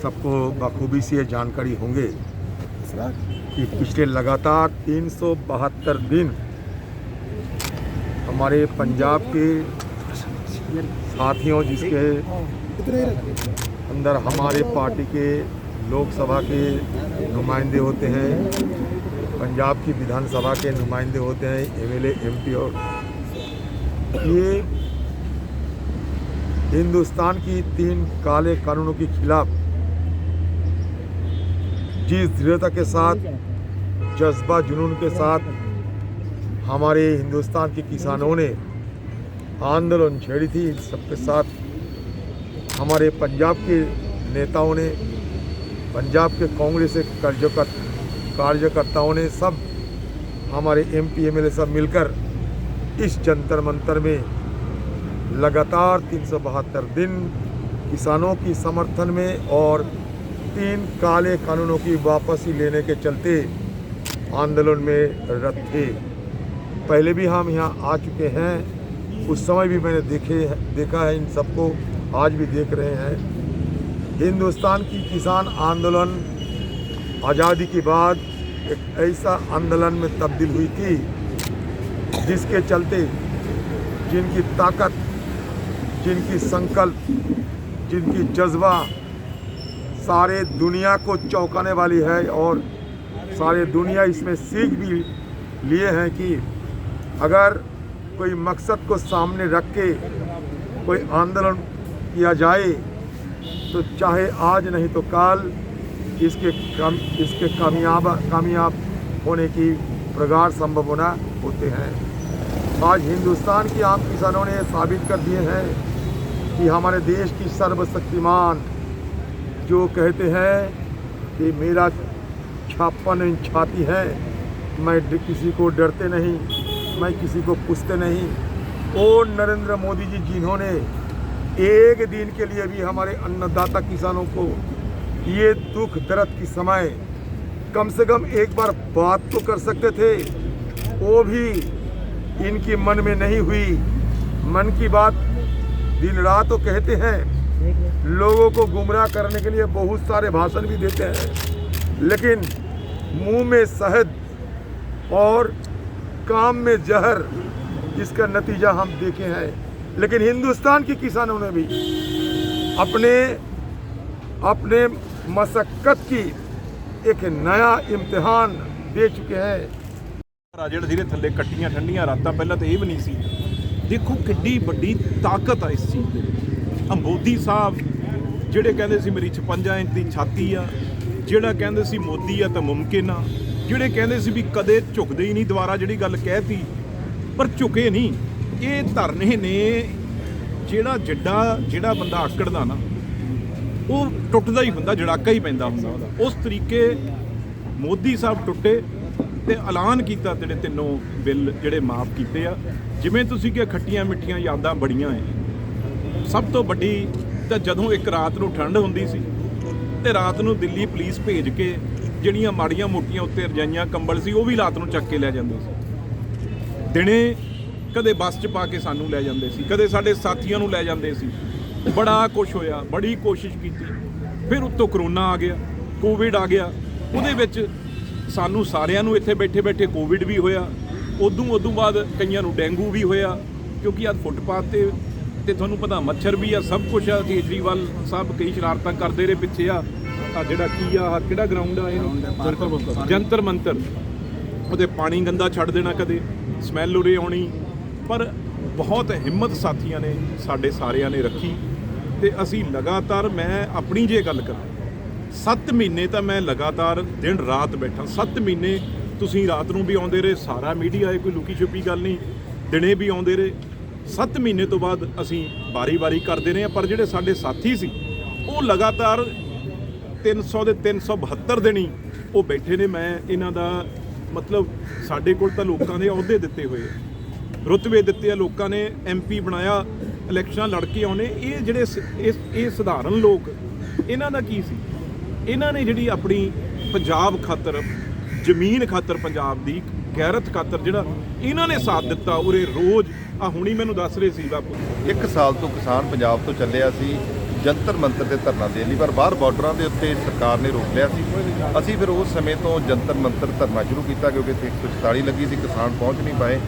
सबको बखूबी से ये जानकारी होंगे कि पिछले लगातार 372 दिन हमारे पंजाब के साथियों, जिसके अंदर हमारे पार्टी के लोकसभा के नुमाइंदे होते हैं, पंजाब की विधानसभा के नुमाइंदे होते हैं, एमएलए, एमपी, और ये हिंदुस्तान की 3 काले कानूनों के खिलाफ जिस दृढ़ता के साथ, जज्बा, जुनून के साथ हमारे हिंदुस्तान के किसानों ने आंदोलन छेड़ी थी, सबके साथ हमारे पंजाब के नेताओं ने, पंजाब के कांग्रेस के कार्यकर्ताओं ने, सब हमारे एमपी, एमएलए सब मिलकर इस जंतर मंतर में लगातार 372 दिन किसानों की समर्थन में और 3 काले कानूनों की वापसी लेने के चलते आंदोलन में रत थे। पहले भी हम यहाँ आ चुके हैं, उस समय भी मैंने देखा है इन सबको, आज भी देख रहे हैं। हिंदुस्तान की किसान आंदोलन आज़ादी के बाद एक ऐसा आंदोलन में तब्दील हुई थी जिसके चलते जिनकी ताकत, जिनकी संकल्प, जिनकी जज्बा सारे दुनिया को चौंकाने वाली है, और सारे दुनिया इसमें सीख भी लिए हैं कि अगर कोई मकसद को सामने रख के कोई आंदोलन किया जाए तो चाहे आज नहीं तो कल इसके कामयाब होने की प्रगाढ़ संभावना होते हैं। आज हिंदुस्तान के आम किसानों ने साबित कर दिए हैं कि हमारे देश की सर्वशक्तिमान, जो कहते हैं कि मेरा 56 इंच छाती है, मैं किसी को डरते नहीं, मैं किसी को पूछते नहीं, और नरेंद्र मोदी जी, जिन्होंने एक दिन के लिए भी हमारे अन्नदाता किसानों को ये दुख दर्द की समय कम से कम एक बार बात तो कर सकते थे, वो भी इनकी मन में नहीं हुई। मन की बात दिन रात तो कहते हैं, लोगों को गुमराह करने के लिए बहुत सारे भाषण भी देते हैं, लेकिन मुंह में शहद और काम में जहर, इसका नतीजा हम देखे हैं। लेकिन हिंदुस्तान के किसानों ने भी अपने मशक्कत की एक नया इम्तिहान दे चुके हैं। राजड़ धीरे थल्ले कट्टियां ठंडियां रातां, पहला तो ये भी नहीं सी। देखो किड्डी वड्डी ताकत आ इस चीज़ दे। मोदी साहब ਜਿਹੜੇ ਕਹਿੰਦੇ ਸੀ ਮੇਰੀ 56 ਇੰਚ ਦੀ ਛਾਤੀ ਆ, ਜਿਹੜਾ ਕਹਿੰਦੇ ਸੀ ਮੋਦੀ ਆ ਤਾਂ ਮੁਮਕਿਨ ਆ, ਜਿਹੜੇ ਕਹਿੰਦੇ ਸੀ ਵੀ ਕਦੇ ਝੁਕਦੇ ਹੀ ਨਹੀਂ, ਦੁਬਾਰਾ ਜਿਹੜੀ ਗੱਲ ਕਹਿਤੀ ਪਰ ਝੁਕੇ ਨਹੀਂ। ਇਹ ਧਰਨੇ ਨੇ ਜਿਹੜਾ ਬੰਦਾ ਆਕੜਦਾ ਨਾ, ਉਹ ਟੁੱਟਦਾ ਹੀ ਹੁੰਦਾ, ਜੜਾਕਾ ਹੀ ਪੈਂਦਾ ਹੁੰਦਾ ਉਹਦਾ। ਉਸ ਤਰੀਕੇ ਮੋਦੀ ਸਾਹਿਬ ਟੁੱਟੇ ਤੇ ਐਲਾਨ ਕੀਤਾ ਜਿਹੜੇ 3 ਬਿੱਲ ਜਿਹੜੇ ਮਾਫ ਕੀਤੇ ਆ। ਜਿਵੇਂ ਤੁਸੀਂ ਕਿ ਖੱਟੀਆਂ ਮਿੱਠੀਆਂ ਯਾਦਾਂ ਬੜੀਆਂ ਐ। ਸਭ ਤੋਂ ਵੱਡੀ ਤਾਂ ਜਦੋਂ ਇੱਕ ਰਾਤ ਨੂੰ ਠੰਡ ਹੁੰਦੀ ਸੀ ਤੇ ਰਾਤ ਨੂੰ ਦਿੱਲੀ ਪੁਲਿਸ ਭੇਜ ਕੇ ਜਿਹੜੀਆਂ ਮਾੜੀਆਂ ਮੋਟੀਆਂ ਉੱਤੇ ਰਜਾਈਆਂ ਕੰਬਲ ਸੀ ਉਹ ਵੀ ਰਾਤ ਨੂੰ ਚੱਕ ਕੇ ਲੈ ਜਾਂਦੇ ਸੀ। ਦਿਨੇ ਕਦੇ ਬੱਸ 'ਚ ਪਾ ਕੇ ਸਾਨੂੰ ਲੈ ਜਾਂਦੇ ਸੀ, ਕਦੇ ਸਾਡੇ ਸਾਥੀਆਂ ਨੂੰ ਲੈ ਜਾਂਦੇ ਸੀ। ਬੜਾ ਕੁਛ ਹੋਇਆ, ਬੜੀ ਕੋਸ਼ਿਸ਼ ਕੀਤੀ। ਫਿਰ ਉੱਤੋਂ ਕਰੋਨਾ ਆ ਗਿਆ, ਕੋਵਿਡ ਆ ਗਿਆ। ਉਹਦੇ ਵਿੱਚ ਸਾਨੂੰ ਸਾਰਿਆਂ ਨੂੰ ਇੱਥੇ ਬੈਠੇ ਬੈਠੇ ਕੋਵਿਡ ਵੀ ਹੋਇਆ। ਉਦੋਂ ਬਾਅਦ ਕਈਆਂ ਨੂੰ ਡੇਂਗੂ ਵੀ ਹੋਇਆ, ਕਿਉਂਕਿ ਅੱਜ ਫੁੱਟਪਾਥ ਤੇ ਤੁਹਾਨੂੰ ਪਤਾ ਮੱਛਰ ਵੀ ਆ, ਸਭ ਕੁਛ ਆ। ਕੇਜਰੀਵਾਲ ਸਾਹਿਬ ਕਈ ਸ਼ਰਾਰਤਾਂ ਕਰਦੇ ਰਹੇ ਪਿੱਛੇ। ਆ ਜਿਹੜਾ ਕੀ ਆ, ਕਿਹੜਾ ਗਰਾਊਂਡ ਆ ਇਹਨੂੰ, ਜੰਤਰ ਮੰਤਰ, ਉਹਦੇ ਪਾਣੀ ਗੰਦਾ ਛੱਡ ਦੇਣਾ, ਕਦੇ ਸਮੈਲ ਉਰੇ ਆਉਣੀ। ਪਰ ਬਹੁਤ ਹਿੰਮਤ ਸਾਥੀਆਂ ਨੇ ਸਾਡੇ ਸਾਰਿਆਂ ਨੇ ਰੱਖੀ ਤੇ ਅਸੀਂ ਲਗਾਤਾਰ, ਮੈਂ ਆਪਣੀ ਜੇ ਗੱਲ ਕਰਾਂ, 7 ਮਹੀਨੇ ਤਾਂ ਮੈਂ ਲਗਾਤਾਰ ਦਿਨ ਰਾਤ ਬੈਠਾ। 7 ਮਹੀਨੇ ਤੁਸੀਂ ਰਾਤ ਨੂੰ ਵੀ ਆਉਂਦੇ ਰਹੇ, ਸਾਰਾ ਮੀਡੀਆ ਹੈ, ਕੋਈ ਲੁਕੀ ਛੁਪੀ ਗੱਲ ਨਹੀਂ, ਦਿਨੇ ਵੀ ਆਉਂਦੇ ਰਹੇ। 7 ਮਹੀਨੇ ਤੋਂ ਬਾਅਦ ਅਸੀਂ ਵਾਰੀ ਕਰਦੇ ਰਹੇ, ਪਰ ਜਿਹੜੇ ਸਾਡੇ ਸਾਥੀ ਸੀ ਉਹ ਲਗਾਤਾਰ 300 ਦੇ 372 ਦਿਨ ਹੀ ਉਹ ਬੈਠੇ ਨੇ। ਮੈਂ ਇਹਨਾਂ ਦਾ ਮਤਲਬ, ਸਾਡੇ ਕੋਲ ਤਾਂ ਲੋਕਾਂ ਨੇ ਅਹੁਦੇ ਦਿੱਤੇ ਹੋਏ, ਰੁਤਬੇ ਦਿੱਤੇ ਆ, ਲੋਕਾਂ ਨੇ MP ਬਣਾਇਆ, ਇਲੈਕਸ਼ਨਾਂ ਲੜ ਕੇ ਆਉਣੇ। ਇਹ ਜਿਹੜੇ ਇਹ ਸਧਾਰਨ ਲੋਕ, ਇਹਨਾਂ ਦਾ ਕੀ ਸੀ? ਇਹਨਾਂ ਨੇ ਜਿਹੜੀ ਆਪਣੀ ਪੰਜਾਬ ਖਾਤਰ, ਜ਼ਮੀਨ ਖਾਤਰ, ਪੰਜਾਬ ਦੀ ਗੈਰਤ ਖਾਤਰ ਜਿਹੜਾ ਇਹਨਾਂ ਨੇ ਸਾਥ ਦਿੱਤਾ। ਉਰੇ ਰੋਜ਼ ਆ ਹੁਣੀ ਮੈਨੂੰ ਦੱਸ ਰਹੇ ਸੀ ਬਾਪੂ, 1 ਸਾਲ ਤੋਂ ਕਿਸਾਨ ਪੰਜਾਬ ਤੋਂ ਚੱਲਿਆ ਸੀ। ਜੰਤਰ ਮੰਤਰ ਤੇ ਧਰਨਾ ਦੇਣ ਲਈ, ਪਰ ਬਾਹਰ ਬਾਰਡਰਾਂ ਦੇ ਉੱਤੇ ਸਰਕਾਰ ਨੇ ਰੋਕ ਲਿਆ ਸੀ। ਅਸੀਂ ਫਿਰ ਉਸ ਸਮੇਂ ਤੋਂ ਜੰਤਰ ਮੰਤਰ ਧਰਨਾ ਸ਼ੁਰੂ ਕੀਤਾ ਕਿਉਂਕਿ ਇੱਥੇ 144 ਲੱਗੀ ਸੀ, ਕਿਸਾਨ ਪਹੁੰਚ ਨਹੀਂ ਪਾਏ।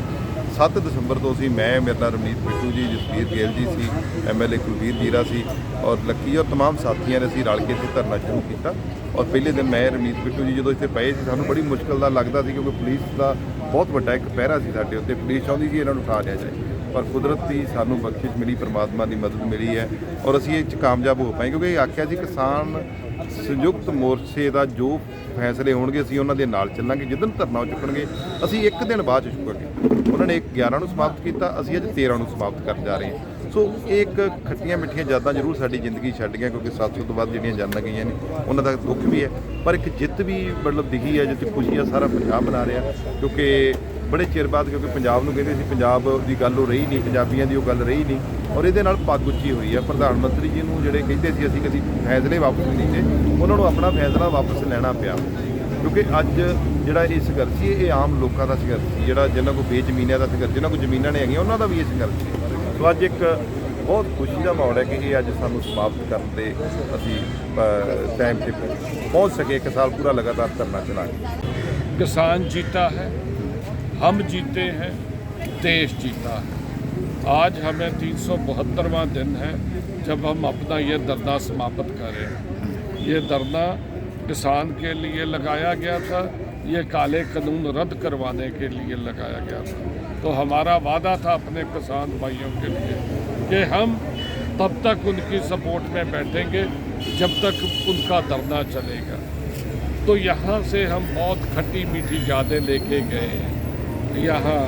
7 ਦਸੰਬਰ ਤੋਂ ਅਸੀਂ ਮੇਰੇ ਨਾਲ ਰਮਨੀਤ ਬਿੱਟੂ ਜੀ, ਜਸਵੀਰ ਗਿੱਲ ਜੀ ਸੀ, MLA ਕੁਲਵੀਰ ਜੀਰਾ ਸੀ ਔਰ ਲੱਕੀ ਔਰ तमाम ਸਾਥੀਆਂ ਨੇ ਅਸੀਂ ਰਲ ਕੇ ਇੱਥੇ ਧਰਨਾ ਸ਼ੁਰੂ ਕੀਤਾ। ਔਰ ਪਹਿਲੇ ਦਿਨ ਮੈਂ ਰਮਨੀਤ ਬਿੱਟੂ ਜੀ ਜਦੋਂ ਇੱਥੇ ਪਏ ਸੀ, ਸਾਨੂੰ ਬੜੀ ਮੁਸ਼ਕਲ ਦਾ ਲੱਗਦਾ ਸੀ ਕਿਉਂਕਿ ਪੁਲਿਸ ਦਾ ਬਹੁਤ ਵੱਡਾ ਇੱਕ ਪਹਿਰਾ ਸੀ ਸਾਡੇ ਉੱਤੇ। ਪੁਲਿਸ ਚਾਹੁੰਦੀ ਸੀ ਇਹਨਾਂ ਨੂੰ ਉਠਾ ਲਿਆ ਜਾਏ, ਪਰ ਕੁਦਰਤ ਦੀ ਸਾਨੂੰ ਬਖਸ਼ਿਸ਼ ਮਿਲੀ, ਪਰਮਾਤਮਾ ਦੀ ਮਦਦ ਮਿਲੀ ਹੈ ਔਰ ਅਸੀਂ ਇਹ 'ਚ ਕਾਮਯਾਬ ਹੋ ਪਾਏ ਕਿਉਂਕਿ ਇਹ ਆਖਿਆ ਸੀ ਕਿਸਾਨ ਸੰਯੁਕਤ ਮੋਰਚੇ ਦਾ ਜੋ ਫੈਸਲੇ ਹੋਣਗੇ ਅਸੀਂ ਉਹਨਾਂ ਦੇ ਨਾਲ ਚੱਲਾਂਗੇ। ਜਿੱਦਣ ਧਰਨਾ ਚੁੱਕਣਗੇ ਅਸੀਂ ਇੱਕ ਦਿਨ ਬਾਅਦ ਚੁੱਕਾਂਗੇ। ਉਹਨਾਂ ਨੇ 11 ਨੂੰ ਸਮਾਪਤ ਕੀਤਾ, ਅਸੀਂ ਅੱਜ 13 ਨੂੰ ਸਮਾਪਤ ਕਰਨ ਜਾ ਰਹੇ ਹਾਂ। ਸੋ ਇਹ ਇੱਕ ਖੱਟੀਆਂ ਮਿੱਠੀਆਂ ਯਾਦਾਂ ਜ਼ਰੂਰ ਸਾਡੀ ਜ਼ਿੰਦਗੀ ਛੱਡ ਗਈਆਂ ਕਿਉਂਕਿ 700 ਤੋਂ ਵੱਧ ਜਿਹੜੀਆਂ ਜਾਨਾਂ ਗਈਆਂ ਨੇ ਉਹਨਾਂ ਦਾ ਦੁੱਖ ਵੀ ਹੈ, ਪਰ ਇੱਕ ਜਿੱਤ ਵੀ ਮਤਲਬ ਦਿਖੀ ਹੈ ਜਿੱਥੇ ਖੁਸ਼ੀ ਆ ਸਾਰਾ ਪੰਜਾਬ ਮਨਾ ਰਿਹਾ ਕਿਉਂਕਿ ਬੜੇ ਚਿਰ ਬਾਅਦ, ਕਿਉਂਕਿ ਪੰਜਾਬ ਨੂੰ ਕਹਿੰਦੇ ਸੀ ਪੰਜਾਬ ਦੀ ਗੱਲ ਉਹ ਰਹੀ ਨਹੀਂ, ਪੰਜਾਬੀਆਂ ਦੀ ਉਹ ਗੱਲ ਰਹੀ ਨਹੀਂ ਔਰ ਇਹਦੇ ਨਾਲ ਪੱਗ ਉੱਚੀ ਹੋਈ ਹੈ। ਪ੍ਰਧਾਨ ਮੰਤਰੀ ਜੀ ਨੂੰ ਜਿਹੜੇ ਕਹਿੰਦੇ ਸੀ ਅਸੀਂ ਕਦੀ ਫੈਸਲੇ ਵਾਪਸ ਨਹੀਂ ਲਏ, ਉਹਨਾਂ ਨੂੰ ਆਪਣਾ ਫੈਸਲਾ ਵਾਪਸ ਲੈਣਾ ਪਿਆ ਕਿਉਂਕਿ ਅੱਜ ਜਿਹੜਾ ਇਹ ਸੰਘਰਸ਼ ਸੀ ਇਹ ਆਮ ਲੋਕਾਂ ਦਾ ਸੰਘਰਸ਼ ਸੀ, ਜਿਹੜਾ ਜਿਨ੍ਹਾਂ ਕੋਲ ਬੇਜ਼ਮੀਨਾਂ ਦਾ ਸੰਘਰਸ਼, ਜਿਨ੍ਹਾਂ ਕੋਲ ਜ਼ਮੀਨਾਂ ਨੇ ਹੈਗੀਆਂ ਉਹਨਾਂ ਦਾ ਵੀ ਇਹ ਸੰਘਰਸ਼ ਸੀ। ਸੋ ਅੱਜ ਇੱਕ ਬਹੁਤ ਖੁਸ਼ੀ ਦਾ ਮਾਹੌਲ ਹੈ ਕਿ ਇਹ ਅੱਜ ਸਾਨੂੰ ਸਮਾਪਤ ਕਰਨ ਦੇ ਅਸੀਂ ਟਾਈਮ 'ਤੇ ਪਹੁੰਚ ਸਕੇ। 1 ਸਾਲ पूरा लगातार धरना चला के किसान जीता है, हम जीते हैं, देश जीता है। आज हमें 372वां दिन है जब हम अपना ये धरना समाप्त करें। ये धरना किसान के लिए लगाया गया था, ये काले कानून रद्द करवाने के लिए लगाया गया था। तो हमारा वादा था अपने किसान भाइयों के लिए कि हम तब तक उनकी सपोर्ट में बैठेंगे जब तक उनका धरना चलेगा। तो यहाँ से हम बहुत खट्टी मीठी यादें लेके गए हैं। यहाँ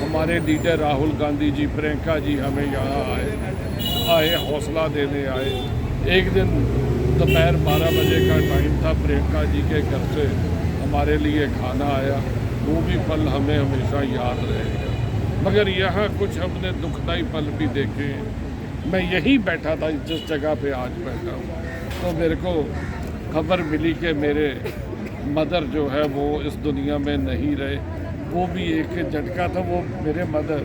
हमारे लीडर राहुल गांधी जी, प्रियंका जी हमें यहाँ आए हौसला देने आए। एक दिन दोपहर 12 बजे का टाइम था, प्रियंका जी के घर से हमारे लिए खाना आया, वो भी पल हमें हमेशा याद रहेगा। मगर यहाँ कुछ हमने दुखदाई पल भी देखे हैं। मैं यहीं बैठा था जिस जगह पे आज बैठा हूँ, तो मेरे को खबर मिली कि मेरे मदर जो है वो इस दुनिया में नहीं रहे। वो भी एक झटका था। वो मेरे मदर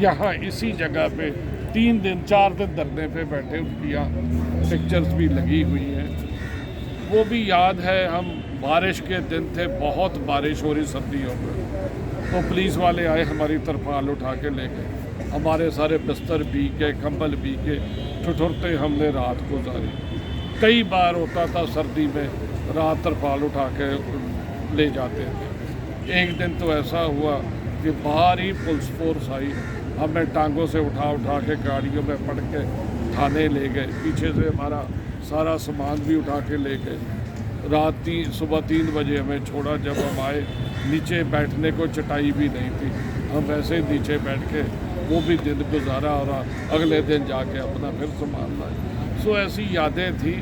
यहाँ इसी जगह पे 3 दिन 4 दिन धरने पे बैठे, उनकी यहाँ पिक्चर्स भी लगी हुई हैं। वो भी याद है। हम बारिश के दिन थे, बहुत बारिश हो रही सर्दियों में, तो पुलिस वाले आए, हमारी तरपाल उठा के ले गए। हमारे सारे बिस्तर भीगे, कंबल भीगे, ठिठुरते हमने रात गुजारी। कई बार होता था सर्दी में रात तरपाल उठा के ले जाते थे। एक दिन तो ऐसा हुआ कि बाहर ही पुलिस फोर्स आई, हमें टांगों से उठा के गाड़ियों में पड़ के थाने ले गए। पीछे से हमारा सारा सामान भी उठा के ले गए। सुबह 3 बजे हमें छोड़ा। जब हम आए, नीचे बैठने को चटाई भी नहीं थी, हम वैसे ही नीचे बैठ के वो भी दिन गुजारा और अगले दिन जाके अपना फिर सामान लाए। सो ऐसी यादें थी।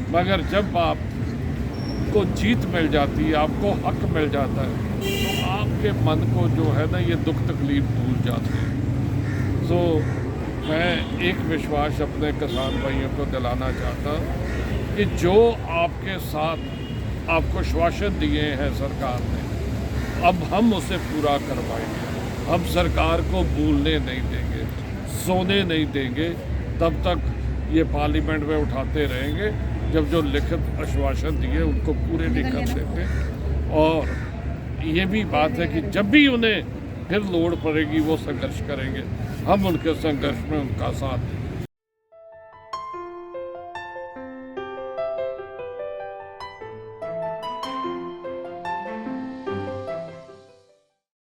मगर जब आपको जीत मिल जाती है, आपको हक मिल जाता है, तो आपके मन को जो है ना ये दुख तकलीफ भूल जाते हैं। सो मैं एक विश्वास अपने किसान भाइयों को दिलाना चाहता हूँ कि जो आपके साथ आपको आश्वासन दिए हैं सरकार ने, अब हम उसे पूरा करवाएंगे। हम सरकार को भूलने नहीं देंगे, सोने नहीं देंगे। तब तक ये पार्लियामेंट में उठाते रहेंगे जब जो लिखित आश्वासन दिए उनको पूरे नहीं कर देते। और ये भी बात है कि जब भी उन्हें फिर लोड़ पड़ेगी वो संघर्ष करेंगे। हम उनके संघर्ष में उनका साथ देंगे।